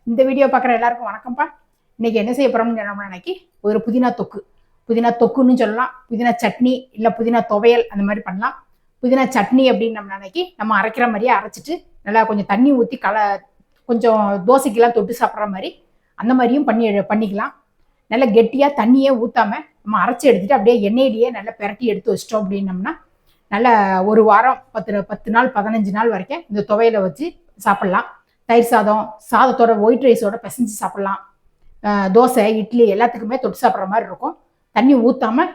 இந்த வீடியோ பார்க்குற எல்லாருக்கும் வணக்கம்ப்பா. இன்னைக்கு என்ன செய்ய போகிறோம்னு சொன்னோம்னா, இன்னைக்கு ஒரு புதினா தொக்கு, புதினா தொக்குன்னு சொல்லலாம், புதினா சட்னி இல்லை புதினா துவையல் அந்த மாதிரி பண்ணலாம். புதினா சட்னி அப்படின்னம்னா இன்னைக்கு நம்ம அரைக்கிற மாதிரியே அரைச்சிட்டு நல்லா கொஞ்சம் தண்ணி ஊற்றி கொஞ்சம் தோசைக்கெல்லாம் தொட்டு சாப்பிட்ற மாதிரி அந்த மாதிரியும் பண்ணிக்கலாம். நல்லா கெட்டியாக தண்ணியே ஊற்றாமல் நம்ம அரைச்சி எடுத்துகிட்டு அப்படியே எண்ணெயிலேயே நல்லா பிரட்டி எடுத்து வச்சிட்டோம் அப்படின்னம்னா நல்லா ஒரு வாரம் 10 நாள் 15 நாள் வரைக்கும் இந்த துவையலை வச்சு சாப்பிட்லாம். தயிர் சாதம், சாதத்தோட ஒயிட் ரைஸோட பிசைஞ்சு சாப்பிட்லாம். தோசை, இட்லி எல்லாத்துக்குமே தொட்டு சாப்பிட்ற மாதிரி இருக்கும். தண்ணி ஊற்றாமல்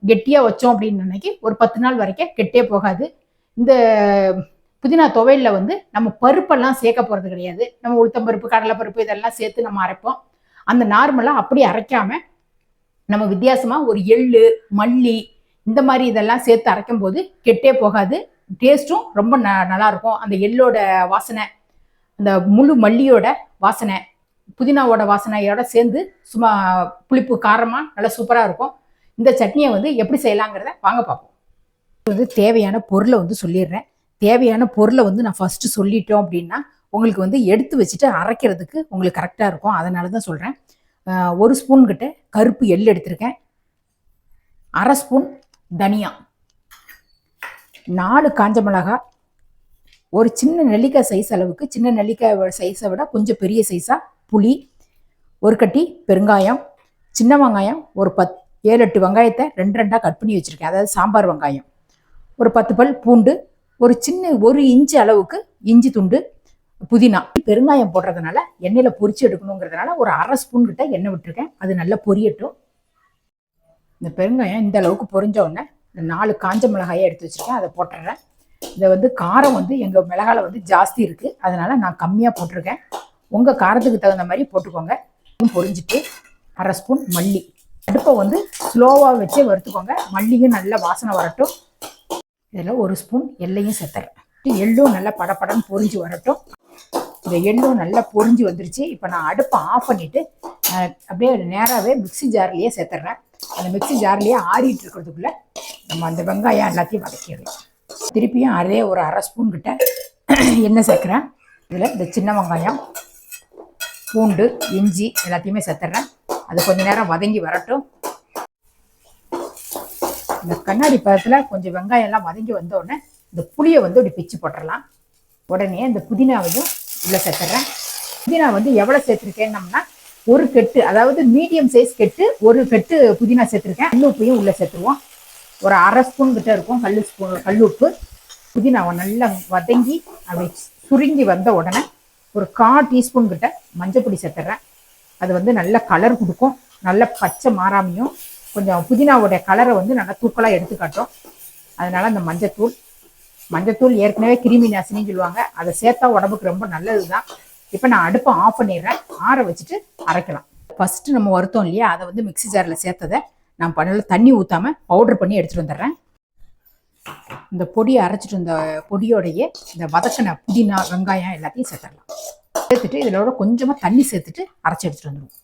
கெட்டியாக வச்சோம் அப்படின்னு நினைக்கி ஒரு 10 நாள் வரைக்கும் கெட்டே போகாது. இந்த புதினா துவையலில் வந்து நம்ம பருப்பெல்லாம் சேர்க்க போகிறது கிடையாது. நம்ம உளுத்தம்பருப்பு, கடலைப்பருப்பு இதெல்லாம் சேர்த்து நம்ம அரைப்போம். அந்த நார்மலாக அப்படியே அரைக்காமல் நம்ம வித்தியாசமாக ஒரு எள்ளு, மல்லி இந்த மாதிரி இதெல்லாம் சேர்த்து அரைக்கும் போது கெட்டே போகாது. டேஸ்ட்டும் ரொம்ப நல்லாயிருக்கும். அந்த எள்ளோட வாசனை, அந்த முழு மல்லியோட வாசனை, புதினாவோட வாசனையோட சேர்ந்து சும்மா புளிப்பு காரமாக நல்லா சூப்பராக இருக்கும். இந்த சட்னியை வந்து எப்படி செய்யலாங்கிறத வாங்க பார்ப்போம். வந்து தேவையான பொருளை வந்து சொல்லிடுறேன். தேவையான பொருளை வந்து நான் ஃபஸ்ட்டு சொல்லிட்டோம் அப்படின்னா உங்களுக்கு வந்து எடுத்து வச்சுட்டு அரைக்கிறதுக்கு உங்களுக்கு கரெக்டாக இருக்கும். அதனால தான் சொல்கிறேன். 1 ஸ்பூன் கிட்ட கருப்பு எள் எடுத்திருக்கேன். 1/2 ஸ்பூன் தனியா, 4 காஞ்ச மிளகாய், ஒரு சின்ன நெல்லிக்காய் சைஸ் அளவுக்கு, சின்ன நெல்லிக்காய் சைஸை விட கொஞ்சம் பெரிய சைஸாக புளி, ஒரு கட்டி பெருங்காயம், சின்ன வெங்காயம் ஒரு 7-8 வெங்காயத்தை 2 கட் பண்ணி வச்சுருக்கேன். அதாவது சாம்பார் வெங்காயம், ஒரு 10 பல் பூண்டு, ஒரு 1 இன்ச்சு அளவுக்கு இஞ்சி துண்டு, புதினா. பெருங்காயம் போடுறதுனால எண்ணெயில் பொரிச்சு எடுக்கணுங்கிறதுனால ஒரு 1/2 ஸ்பூன் கிட்ட எண்ணெய் விட்டுருக்கேன். அது நல்லா பொரியட்டும். இந்த பெருங்காயம் இந்த அளவுக்கு பொரிஞ்ச உடனே இந்த 4 காஞ்ச மிளகாயை எடுத்து வச்சுருக்கேன், அதை போட்டுடுறேன். இதை வந்து காரம் வந்து எங்கள் மிளகால வந்து ஜாஸ்தி இருக்குது, அதனால் நான் கம்மியாக போட்டிருக்கேன். உங்கள் காரத்துக்கு தகுந்த மாதிரி போட்டுக்கோங்க. பொரிஞ்சிட்டு 1/2 ஸ்பூன் மல்லி. அடுப்பை வந்து ஸ்லோவாக வச்சே வறுத்துக்கோங்க. மல்லியும் நல்லா வாசனை வரட்டும். இதில் 1 ஸ்பூன் எள்ளையும் சேர்த்துறேன். எள்ளும் நல்லா படப்படன்னு பொரிஞ்சு வரட்டும். இந்த எள்ளும் நல்லா பொரிஞ்சு வந்துருச்சு. இப்போ நான் அடுப்பை ஆஃப் பண்ணிவிட்டு அப்படியே நேராகவே மிக்சி ஜார்லேயே சேர்த்துட்றேன். அந்த மிக்சி ஜார்லேயே ஆறிட்டு இருக்கிறதுக்குள்ளே நம்ம அந்த வெங்காயம் எல்லாத்தையும் வதக்கிடலாம். திருப்பியும் அதே ஒரு 1/2 ஸ்பூன் கிட்ட எண்ணெய் சேர்க்குறேன். இதில் இந்த சின்ன வெங்காயம், பூண்டு, இஞ்சி எல்லாத்தையுமே சேர்த்துட்றேன். அது கொஞ்சம் நேரம் வதங்கி வரட்டும். இந்த கண்ணாடி பதத்தில் கொஞ்சம் வெங்காயம் எல்லாம் வதங்கி வந்த உடனே இந்த புளியை வந்து இப்படி பிச்சு போட்டுடலாம். உடனே இந்த புதினாவையும் உள்ளே சேர்த்துட்றேன். புதினா வந்து எவ்வளோ சேர்த்துருக்கேன்னம்னா 1 கெட்டு, அதாவது மீடியம் சைஸ் கெட்டு 1 கெட்டு புதினா சேர்த்துருக்கேன். கல்லுப்பையும் உள்ளே சேர்த்துருவோம். ஒரு 1/2 ஸ்பூன் கிட்ட இருக்கும் கல்லுப்பு. புதினாவை நல்லா வதங்கி அப்படி சுருங்கி வந்த உடனே ஒரு 1/4 டீஸ்பூன் கிட்ட மஞ்சள் பொடி சேர்த்துட்றேன். அது வந்து நல்ல கலர் கொடுக்கும். நல்ல பச்சை மாறாமையும் கொஞ்சம் புதினாவோடைய கலரை வந்து நல்லா தூக்கலாக எடுத்து காட்டும். அதனால அந்த மஞ்சத்தூள் ஏற்கனவே கிருமி நாசினின்னு சொல்லுவாங்க, அதை சேர்த்தா உடம்புக்கு ரொம்ப நல்லது தான். இப்போ நான் அடுப்பை ஆஃப் பண்ணிடுறேன். ஆற வச்சுட்டு அரைக்கலாம். ஃபஸ்ட்டு நம்ம வறுத்தோம் இல்லையா, அதை வந்து மிக்சி ஜாரில் சேர்த்ததை நான் பண்ணல தண்ணி ஊற்றாமல் பவுடர் பண்ணி எடுத்துகிட்டு வந்துடுறேன். இந்த பொடியை அரைச்சிட்டு வந்த பொடியோடையே இந்த வதக்கின புதினா, வெங்காயம் எல்லாத்தையும் சேர்த்துடலாம். சேர்த்துட்டு இதோட கொஞ்சமாக தண்ணி சேர்த்துட்டு அரைச்சி எடுத்துகிட்டு வந்துடுவோம்.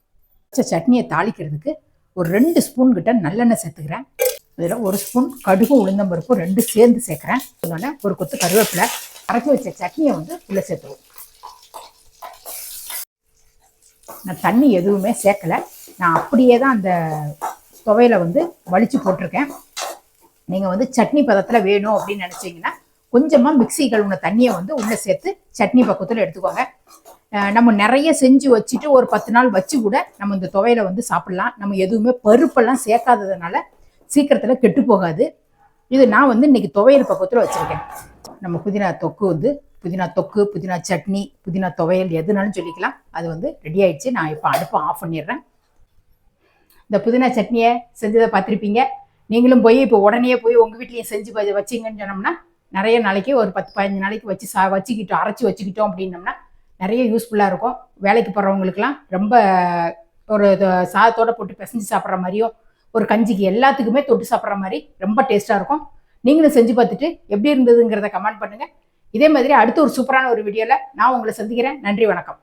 சட்னியை தாளிக்கிறதுக்கு ஒரு 2 ஸ்பூன் கிட்ட நல்லெண்ணெய் சேர்த்துக்கிறேன். இதில் 1 ஸ்பூன் கடுகு, உளுந்தம்பருப்பு 2 சேர்ந்து சேர்க்குறேன். அதனால ஒரு கொத்து கருவேப்பிலை, அரைச்சி வச்ச சட்னியை வந்து உள்ளே சேர்த்துவோம். நான் தண்ணி எதுவுமே சேர்க்கலை. நான் அப்படியே தான் அந்த துவையில வந்து வலிச்சு போட்டிருக்கேன். நீங்கள் வந்து சட்னி பதத்தில் வேணும் அப்படின்னு நினச்சிங்கன்னா கொஞ்சமாக மிக்சி கழுவுன தண்ணியை வந்து உள்ளே சேர்த்து சட்னி பக்கத்தில் எடுத்துக்கோங்க. நம்ம நிறைய செஞ்சு வச்சுட்டு ஒரு 10 நாள் வச்சு கூட நம்ம இந்த துவையில வந்து சாப்பிட்லாம். நம்ம எதுவுமே பருப்பெல்லாம் சேர்க்காததுனால சீக்கிரத்தில் கெட்டு போகாது. இது நான் வந்து இன்னைக்கு துவையல் பக்கத்தில் வச்சுருக்கேன். நம்ம புதினா தொக்கு வந்து புதினா தொக்கு, புதினா சட்னி, புதினா துவையல் எதுனாலும் சொல்லிக்கலாம். அது வந்து ரெடி ஆயிடுச்சு. நான் இப்போ அடுப்பை ஆஃப் பண்ணிடுறேன். இந்த புதினா சட்னியை செஞ்சதை பார்த்துருப்பீங்க. நீங்களும் போய் இப்போ உடனே போய் உங்கள் வீட்லேயும் செஞ்சு வச்சிங்கன்னு சொன்னோம்னா நிறைய நாளைக்கு ஒரு 10-15 நாளைக்கு வச்சுக்கிட்டோம், அரைச்சி வச்சுக்கிட்டோம் அப்படின்னோம்னா நிறைய யூஸ்ஃபுல்லாக இருக்கும். வேலைக்கு போகிறவங்களுக்குலாம் ரொம்ப ஒரு சாதத்தோடு போட்டு பிசைஞ்சு சாப்பிட்ற மாதிரியும் ஒரு கஞ்சிக்கு எல்லாத்துக்குமே தொட்டு சாப்பிட்ற மாதிரி ரொம்ப டேஸ்ட்டாக இருக்கும். நீங்களும் செஞ்சு பார்த்துட்டு எப்படி இருந்ததுங்கிறத கமெண்ட் பண்ணுங்கள். இதே மாதிரி அடுத்த ஒரு சூப்பரான ஒரு வீடியோவில் நான் உங்களை சந்திக்கிறேன். நன்றி, வணக்கம்.